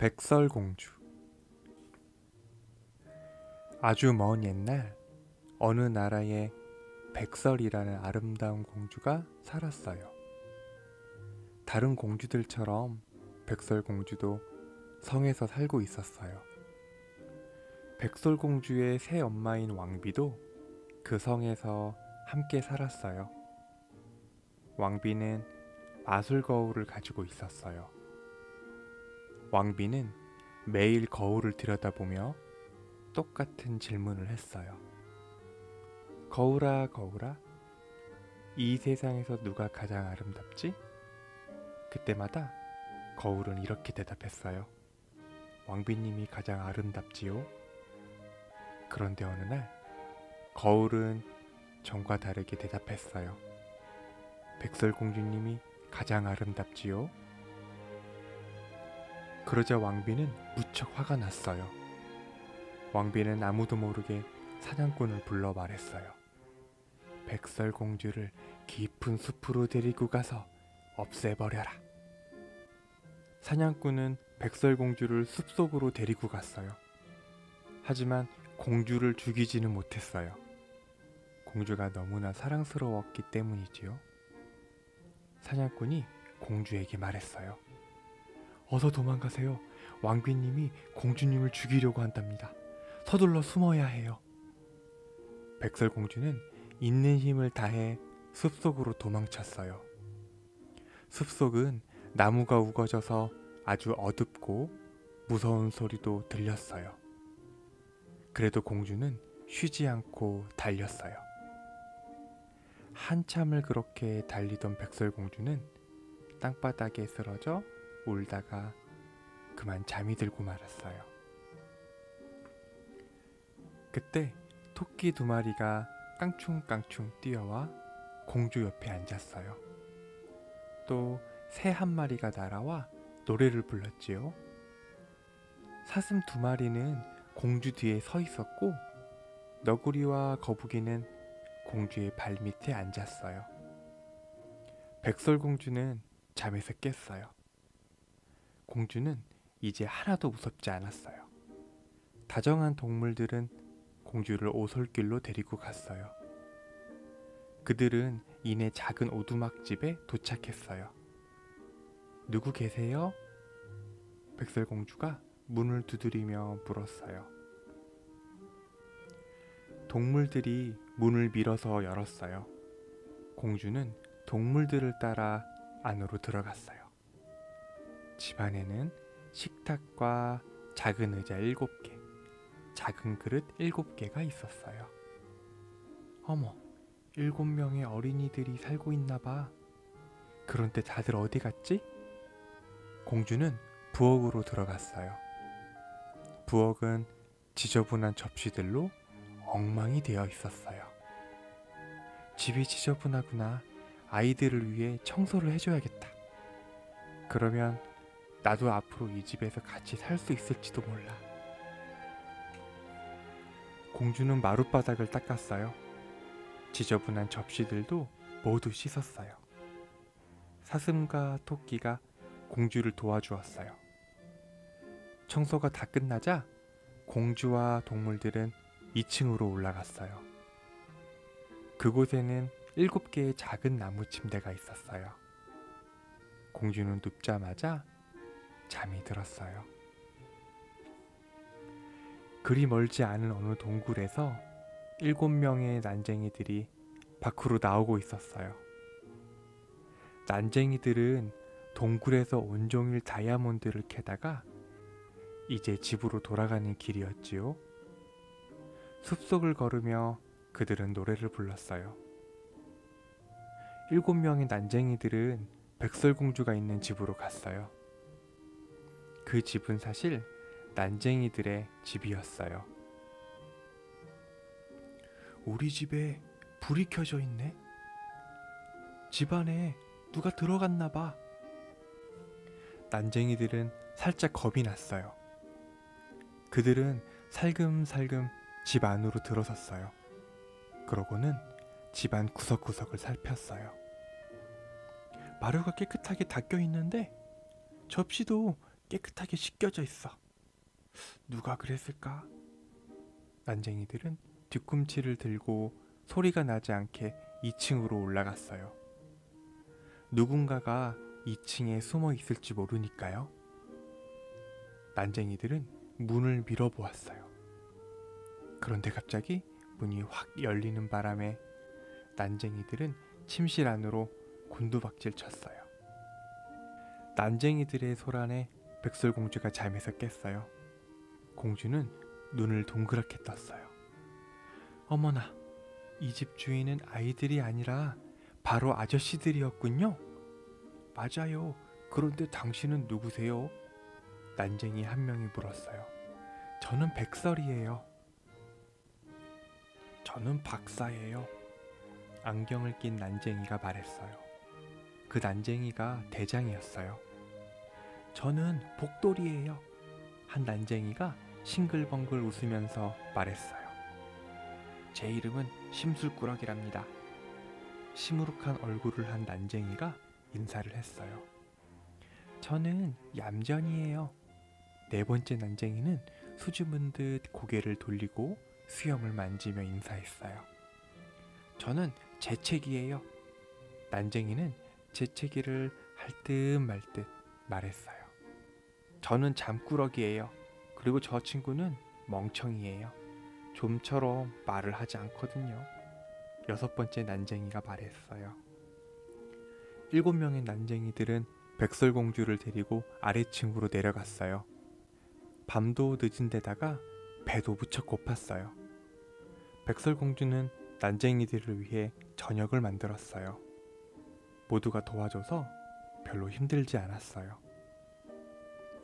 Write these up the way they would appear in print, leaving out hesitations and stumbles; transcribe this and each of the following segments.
백설공주. 아주 먼 옛날 어느 나라에 백설이라는 아름다운 공주가 살았어요. 다른 공주들처럼 백설공주도 성에서 살고 있었어요. 백설공주의 새 엄마인 왕비도 그 성에서 함께 살았어요. 왕비는 마술 거울을 가지고 있었어요. 왕비는 매일 거울을 들여다보며 똑같은 질문을 했어요. 거울아, 거울아, 이 세상에서 누가 가장 아름답지? 그때마다 거울은 이렇게 대답했어요. 왕비님이 가장 아름답지요? 그런데 어느 날 거울은 전과 다르게 대답했어요. 백설공주님이 가장 아름답지요? 그러자 왕비는 무척 화가 났어요. 왕비는 아무도 모르게 사냥꾼을 불러 말했어요. 백설공주를 깊은 숲으로 데리고 가서 없애버려라. 사냥꾼은 백설공주를 숲속으로 데리고 갔어요. 하지만 공주를 죽이지는 못했어요. 공주가 너무나 사랑스러웠기 때문이지요. 사냥꾼이 공주에게 말했어요. 어서 도망가세요. 왕비님이 공주님을 죽이려고 한답니다. 서둘러 숨어야 해요. 백설공주는 있는 힘을 다해 숲속으로 도망쳤어요. 숲속은 나무가 우거져서 아주 어둡고 무서운 소리도 들렸어요. 그래도 공주는 쉬지 않고 달렸어요. 한참을 그렇게 달리던 백설공주는 땅바닥에 쓰러져 울다가 그만 잠이 들고 말았어요. 그때 토끼 2마리가 깡충깡충 뛰어와 공주 옆에 앉았어요. 또 새 1마리가 날아와 노래를 불렀지요. 사슴 2마리는 공주 뒤에 서 있었고 너구리와 거북이는 공주의 발밑에 앉았어요. 백설공주는 잠에서 깼어요. 공주는 이제 하나도 무섭지 않았어요. 다정한 동물들은 공주를 오솔길로 데리고 갔어요. 그들은 이내 작은 오두막집에 도착했어요. 누구 계세요? 백설공주가 문을 두드리며 물었어요. 동물들이 문을 밀어서 열었어요. 공주는 동물들을 따라 안으로 들어갔어요. 집 안에는 식탁과 작은 의자 7개, 작은 그릇 7개가 있었어요. 어머, 7명의 어린이들이 살고 있나봐. 그런데 다들 어디 갔지? 공주는 부엌으로 들어갔어요. 부엌은 지저분한 접시들로 엉망이 되어 있었어요. 집이 지저분하구나. 아이들을 위해 청소를 해줘야겠다. 그러면 나도 앞으로 이 집에서 같이 살 수 있을지도 몰라. 공주는 마룻바닥을 닦았어요. 지저분한 접시들도 모두 씻었어요. 사슴과 토끼가 공주를 도와주었어요. 청소가 다 끝나자 공주와 동물들은 2층으로 올라갔어요. 그곳에는 7개의 작은 나무 침대가 있었어요. 공주는 눕자마자 잠이 들었어요. 그리 멀지 않은 어느 동굴에서 7명의 난쟁이들이 밖으로 나오고 있었어요. 난쟁이들은 동굴에서 온종일 다이아몬드를 캐다가 이제 집으로 돌아가는 길이었지요. 숲속을 걸으며 그들은 노래를 불렀어요. 7명의 난쟁이들은 백설공주가 있는 집으로 갔어요. 그 집은 사실 난쟁이들의 집이었어요. 우리 집에 불이 켜져 있네. 집 안에 누가 들어갔나 봐. 난쟁이들은 살짝 겁이 났어요. 그들은 살금살금 집 안으로 들어섰어요. 그러고는 집안 구석구석을 살폈어요. 마루가 깨끗하게 닦여 있는데 접시도 깨끗하게 씻겨져 있어. 누가 그랬을까? 난쟁이들은 뒤꿈치를 들고 소리가 나지 않게 2층으로 올라갔어요. 누군가가 2층에 숨어 있을지 모르니까요. 난쟁이들은 문을 밀어보았어요. 그런데 갑자기 문이 확 열리는 바람에 난쟁이들은 침실 안으로 곤두박질 쳤어요. 난쟁이들의 소란에 백설공주가 잠에서 깼어요. 공주는 눈을 동그랗게 떴어요. 어머나, 이 집 주인은 아이들이 아니라 바로 아저씨들이었군요. 맞아요. 그런데 당신은 누구세요? 난쟁이 한 명이 물었어요. 저는 백설이에요. 저는 박사예요. 안경을 낀 난쟁이가 말했어요. 그 난쟁이가 대장이었어요. 저는 복돌이에요. 한 난쟁이가 싱글벙글 웃으면서 말했어요. 제 이름은 심술꾸러기랍니다. 시무룩한 얼굴을 한 난쟁이가 인사를 했어요. 저는 얌전이에요. 네 번째 난쟁이는 수줍은 듯 고개를 돌리고 수염을 만지며 인사했어요. 저는 재채기예요. 난쟁이는 재채기를 할 듯 말 듯 말했어요. 저는 잠꾸러기예요. 그리고 저 친구는 멍청이에요. 좀처럼 말을 하지 않거든요. 여섯 번째 난쟁이가 말했어요. 7명의 난쟁이들은 백설공주를 데리고 아래층으로 내려갔어요. 밤도 늦은 데다가 배도 무척 고팠어요. 백설공주는 난쟁이들을 위해 저녁을 만들었어요. 모두가 도와줘서 별로 힘들지 않았어요.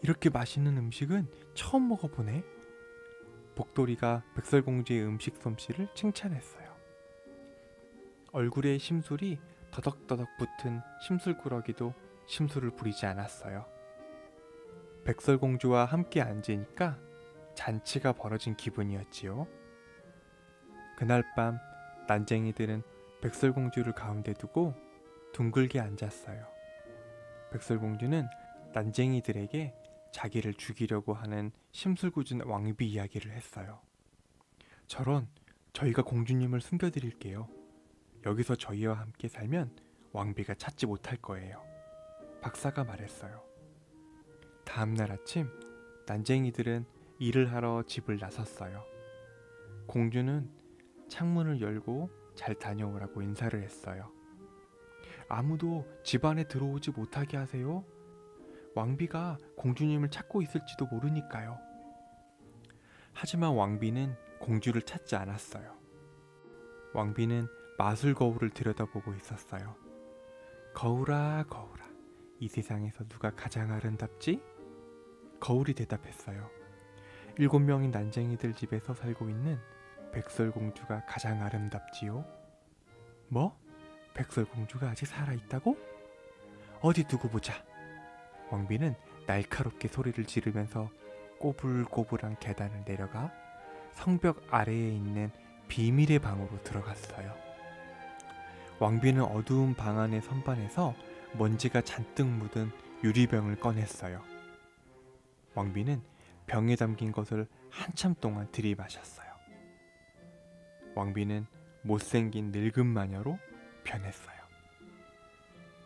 이렇게 맛있는 음식은 처음 먹어보네. 복돌이가 백설공주의 음식 솜씨를 칭찬했어요. 얼굴에 심술이 더덕더덕 붙은 심술꾸러기도 심술을 부리지 않았어요. 백설공주와 함께 앉으니까 잔치가 벌어진 기분이었지요. 그날 밤 난쟁이들은 백설공주를 가운데 두고 둥글게 앉았어요. 백설공주는 난쟁이들에게 자기를 죽이려고 하는 심술궂은 왕비 이야기를 했어요. 저런, 저희가 공주님을 숨겨드릴게요. 여기서 저희와 함께 살면 왕비가 찾지 못할 거예요. 박사가 말했어요. 다음날 아침 난쟁이들은 일을 하러 집을 나섰어요. 공주는 창문을 열고 잘 다녀오라고 인사를 했어요. 아무도 집 안에 들어오지 못하게 하세요. 왕비가 공주님을 찾고 있을지도 모르니까요. 하지만 왕비는 공주를 찾지 않았어요. 왕비는 마술 거울을 들여다보고 있었어요. 거울아, 거울아, 이 세상에서 누가 가장 아름답지? 거울이 대답했어요. 7명의 난쟁이들 집에서 살고 있는 백설공주가 가장 아름답지요. 뭐? 백설공주가 아직 살아있다고? 어디 두고 보자. 왕비는 날카롭게 소리를 지르면서 꼬불꼬불한 계단을 내려가 성벽 아래에 있는 비밀의 방으로 들어갔어요. 왕비는 어두운 방 안의 선반에서 먼지가 잔뜩 묻은 유리병을 꺼냈어요. 왕비는 병에 담긴 것을 한참 동안 들이마셨어요. 왕비는 못생긴 늙은 마녀로 변했어요.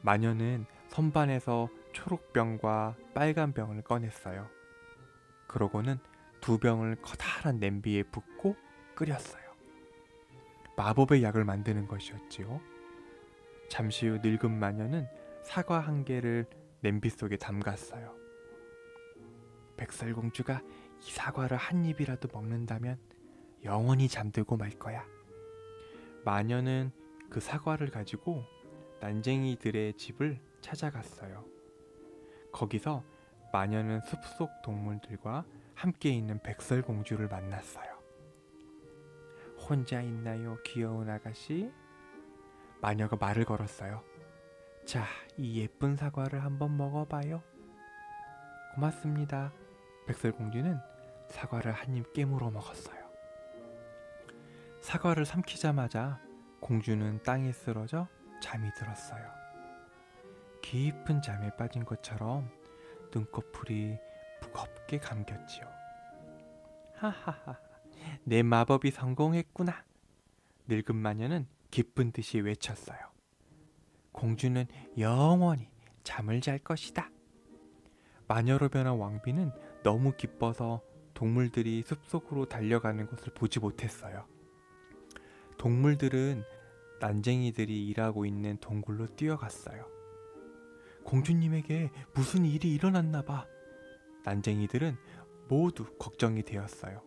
마녀는 선반에서 초록병과 빨간병을 꺼냈어요. 그러고는 2병을 커다란 냄비에 붓고 끓였어요. 마법의 약을 만드는 것이었지요. 잠시 후 늙은 마녀는 사과 1개를 냄비 속에 담갔어요. 백설공주가 이 사과를 한 입이라도 먹는다면 영원히 잠들고 말 거야. 마녀는 그 사과를 가지고 난쟁이들의 집을 찾아갔어요. 거기서 마녀는 숲속 동물들과 함께 있는 백설공주를 만났어요. 혼자 있나요, 귀여운 아가씨? 마녀가 말을 걸었어요. 자, 이 예쁜 사과를 한번 먹어봐요. 고맙습니다. 백설공주는 사과를 한 입 깨물어 먹었어요. 사과를 삼키자마자 공주는 땅에 쓰러져 잠이 들었어요. 깊은 잠에 빠진 것처럼 눈꺼풀이 무겁게 감겼지요. 하하하, 내 마법이 성공했구나. 늙은 마녀는 기쁜 듯이 외쳤어요. 공주는 영원히 잠을 잘 것이다. 마녀로 변한 왕비는 너무 기뻐서 동물들이 숲속으로 달려가는 것을 보지 못했어요. 동물들은 난쟁이들이 일하고 있는 동굴로 뛰어갔어요. 공주님에게 무슨 일이 일어났나 봐. 난쟁이들은 모두 걱정이 되었어요.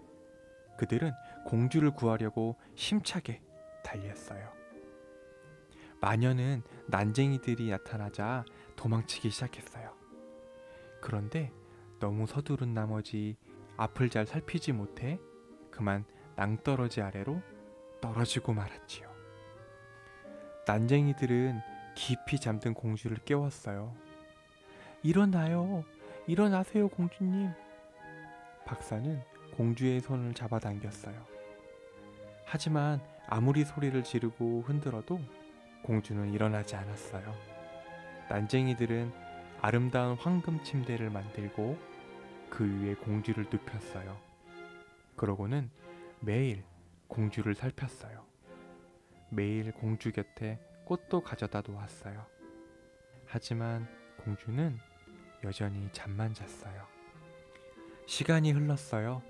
그들은 공주를 구하려고 힘차게 달렸어요. 마녀는 난쟁이들이 나타나자 도망치기 시작했어요. 그런데 너무 서두른 나머지 앞을 잘 살피지 못해 그만 낭떠러지 아래로 떨어지고 말았지요. 난쟁이들은 깊이 잠든 공주를 깨웠어요. 일어나요. 일어나세요, 공주님. 박사는 공주의 손을 잡아당겼어요. 하지만 아무리 소리를 지르고 흔들어도 공주는 일어나지 않았어요. 난쟁이들은 아름다운 황금 침대를 만들고 그 위에 공주를 눕혔어요. 그러고는 매일 공주를 살폈어요. 매일 공주 곁에 꽃도 가져다 놓았어요. 하지만 공주는 여전히 잠만 잤어요. 시간이 흘렀어요.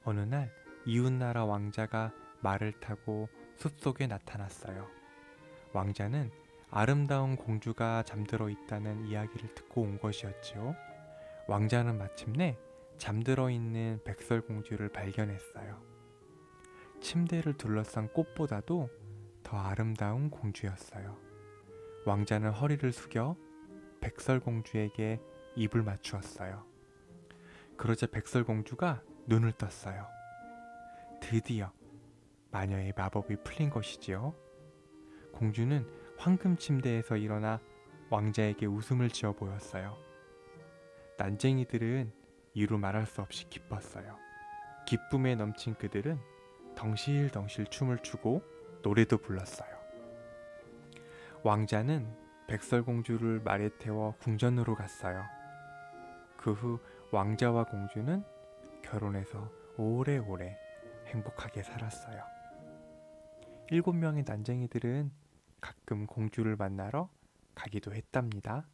어느 날 이웃나라 왕자가 말을 타고 숲속에 나타났어요. 왕자는 아름다운 공주가 잠들어 있다는 이야기를 듣고 온 것이었지요. 왕자는 마침내 잠들어 있는 백설공주를 발견했어요. 침대를 둘러싼 꽃보다도 더 아름다운 공주였어요. 왕자는 허리를 숙여 백설공주에게 입을 맞추었어요. 그러자 백설공주가 눈을 떴어요. 드디어 마녀의 마법이 풀린 것이지요. 공주는 황금 침대에서 일어나 왕자에게 웃음을 지어 보였어요. 난쟁이들은 이루 말할 수 없이 기뻤어요. 기쁨에 넘친 그들은 덩실덩실 춤을 추고 노래도 불렀어요. 왕자는 백설공주를 말에 태워 궁전으로 갔어요. 그 후 왕자와 공주는 결혼해서 오래오래 행복하게 살았어요. 7명의 난쟁이들은 가끔 공주를 만나러 가기도 했답니다.